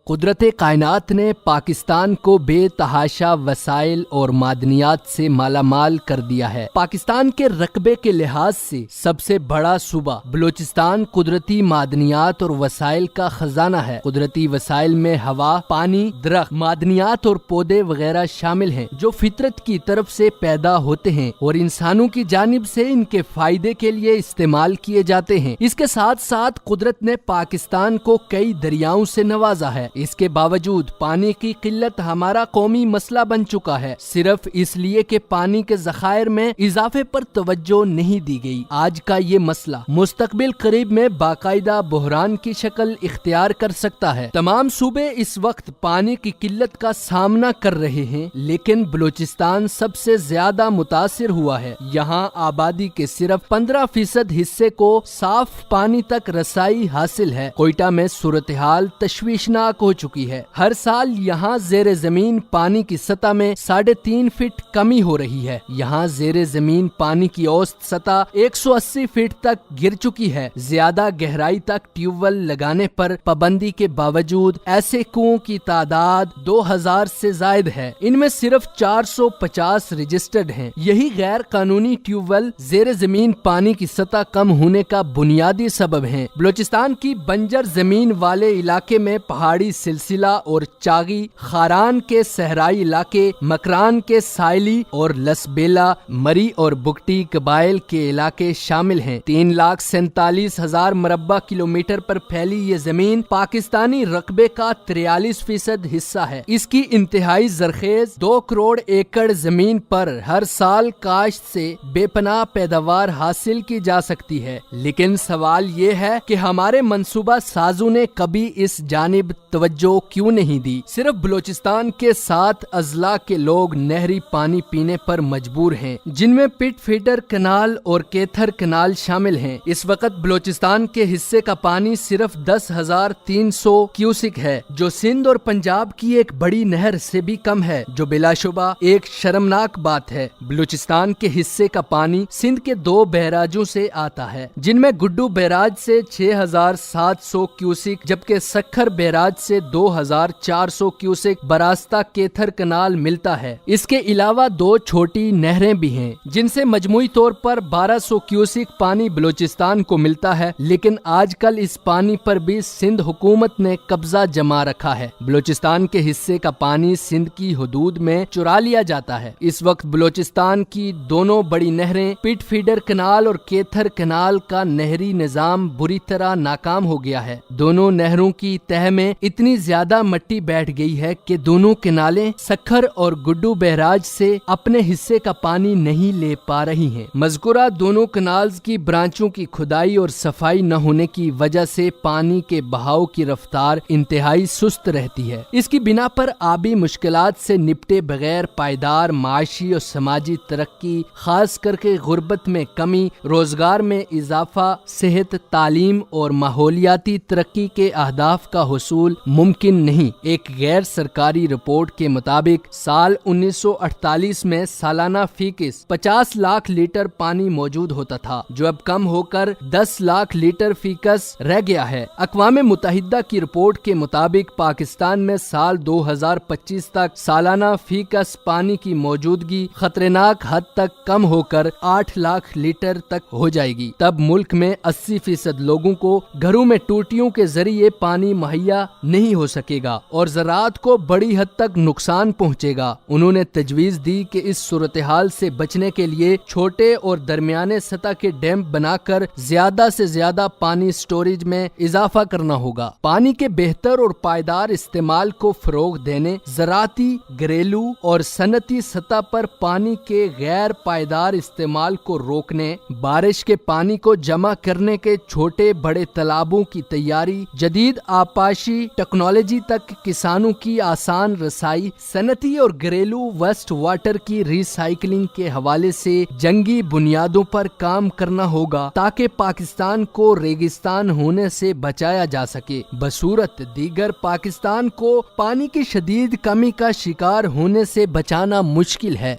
कुदरत कायनात ने पाकिस्तान को बेतहाशा वसाइल और मादनियात से मालामाल कर दिया है। पाकिस्तान के रकबे के लिहाज से सबसे बड़ा सूबा बलूचिस्तान कुदरती मादनियात और वसाइल का खजाना है। कुदरती वसाइल में हवा, पानी, दरख्त, मादनियात और पौधे वगैरह शामिल हैं जो फितरत की तरफ से पैदा होते हैं और इंसानों की जानिब से इनके फायदे के लिए इस्तेमाल किए जाते हैं। इसके साथ साथ कुदरत ने पाकिस्तान को कई दरियाओं से नवाजा है। इसके बावजूद पानी की किल्लत हमारा कौमी मसला बन चुका है, सिर्फ इसलिए कि पानी के ज़खायर में इजाफे पर तवज्जो नहीं दी गई। आज का ये मसला मुस्तकबिल करीब में बाकायदा बहरान की शक्ल इख्तियार कर सकता है। तमाम सूबे इस वक्त पानी की किल्लत का सामना कर रहे हैं, लेकिन बलूचिस्तान सबसे ज्यादा मुतासिर हुआ है। यहाँ आबादी के सिर्फ 15% हिस्से को साफ पानी तक रसाई हासिल है। कोयटा में सूरत हाल तशवीशनाक हो चुकी है। हर साल यहाँ जेर जमीन पानी की सतह में 3.5 फीट कमी हो रही है। यहाँ जेर जमीन पानी की औसत सतह 180 फीट तक गिर चुकी है। ज्यादा गहराई तक ट्यूबवेल लगाने पर पाबंदी के बावजूद ऐसे कुओं की तादाद 2000 से जायद है। इनमें सिर्फ 450 रजिस्टर्ड हैं। यही गैर कानूनी ट्यूबवेल जेर जमीन पानी की सतह कम होने का बुनियादी सबब है। बलूचिस्तान की बंजर जमीन वाले इलाके में पहाड़ी सिलसिला और चागी, खारान के सहराई इलाके, मकरान के साइली और लसबेला, मरी और बुगटी कबाइल के इलाके शामिल हैं। 3,47,000 मुरब्बा किलोमीटर पर फैली ये जमीन पाकिस्तानी रकबे का 43% हिस्सा है। इसकी इंतहाई जरखेज 2 करोड़ एकड़ जमीन पर हर साल काश्त से बेपनाह पैदावार हासिल की जा सकती है। लेकिन सवाल ये है कि हमारे मंसूबा साजों ने कभी इस जानिब तवज्जो क्यों नहीं दी। सिर्फ बलूचिस्तान के 7 अजला के लोग नहरी पानी पीने पर मजबूर हैं, जिनमें पिट फीडर कनाल और केथर कनाल शामिल हैं। इस वक्त बलूचिस्तान के हिस्से का पानी सिर्फ 10,300 क्यूसिक है, जो सिंध और पंजाब की एक बड़ी नहर से भी कम है, जो बिलाशुबा एक शर्मनाक बात है। बलूचिस्तान के हिस्से का पानी सिंध के 2 बैराजों से आता है, जिनमें गुड्डू बैराज से 6,700 क्यूसिक जबकि सखर बैराज से 2,400 क्यूसिक बरास्ता केथर कनाल मिलता है। इसके अलावा 2 छोटी नहरें भी हैं, जिनसे मजमूई तौर पर 1200 क्यूसिक पानी बलूचिस्तान को मिलता है। लेकिन आजकल इस पानी पर भी सिंध हुकूमत ने कब्जा जमा रखा है। बलूचिस्तान के हिस्से का पानी सिंध की हुदूद में चुरा लिया जाता है। इस वक्त बलूचिस्तान की दोनों बड़ी नहरें पिट फीडर कनाल और केथर कनाल का नहरी निजाम बुरी तरह नाकाम हो गया है। दोनों नहरों की तह में इतनी ज्यादा मिट्टी बैठ गई है कि दोनों किनारे सखर और गुड्डू बहराज से अपने हिस्से का पानी नहीं ले पा रही हैं। मज़कूरा दोनों कनाल्स की ब्रांचों की खुदाई और सफाई न होने की वजह से पानी के बहाव की रफ्तार इंतहाई सुस्त रहती है। इसकी बिना पर आबी मुश्किलात से निपटे बगैर पायदार माशी और समाजी तरक्की, खास करके गुर्बत में कमी, रोजगार में इजाफा, सेहत, तालीम और माहौलियाती तरक्की के अहदाफ का हुसूल मुमकिन नहीं। एक गैर सरकारी रिपोर्ट के मुताबिक साल 1948 में सालाना फीकिस 50 लाख लीटर पानी मौजूद होता था, जो अब कम होकर 10 लाख लीटर फीकस रह गया है। अक़वाम मुत्तहिदा की रिपोर्ट के मुताबिक पाकिस्तान में साल 2025 तक सालाना फीकस पानी की मौजूदगी खतरनाक हद तक कम होकर 8 लाख लीटर तक हो जाएगी। तब मुल्क में 80% लोगों को घरों में टूटियों के जरिए पानी मुहैया नहीं हो सकेगा और ज़राअत को बड़ी हद तक नुकसान पहुंचेगा। उन्होंने तजवीज़ दी कि इस सूरत हाल से बचने के लिए छोटे और दरमियाने सतह के डैम बनाकर ज्यादा से ज्यादा पानी स्टोरेज में इजाफा करना होगा। पानी के बेहतर और पायदार इस्तेमाल को फरोग देने, ज़राअती, घरेलू और सनती सतह पर पानी के गैर पायदार इस्तेमाल को रोकने, बारिश के पानी को जमा करने के छोटे बड़े तालाबों की तैयारी, जदीद आपाशी टेक्नोलॉजी तक किसानों की आसान रसाई, सनती और घरेलू वेस्ट वाटर की रिसाइकलिंग के हवाले से जंगी बुनियादों पर काम करना होगा, ताकि पाकिस्तान को रेगिस्तान होने से बचाया जा सके। बसूरत दीगर पाकिस्तान को पानी की शदीद कमी का शिकार होने से बचाना मुश्किल है।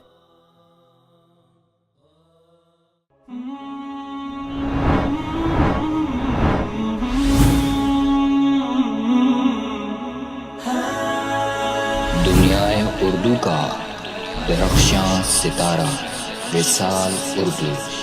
اردو کا درخشاں ستارہ وصال اردو.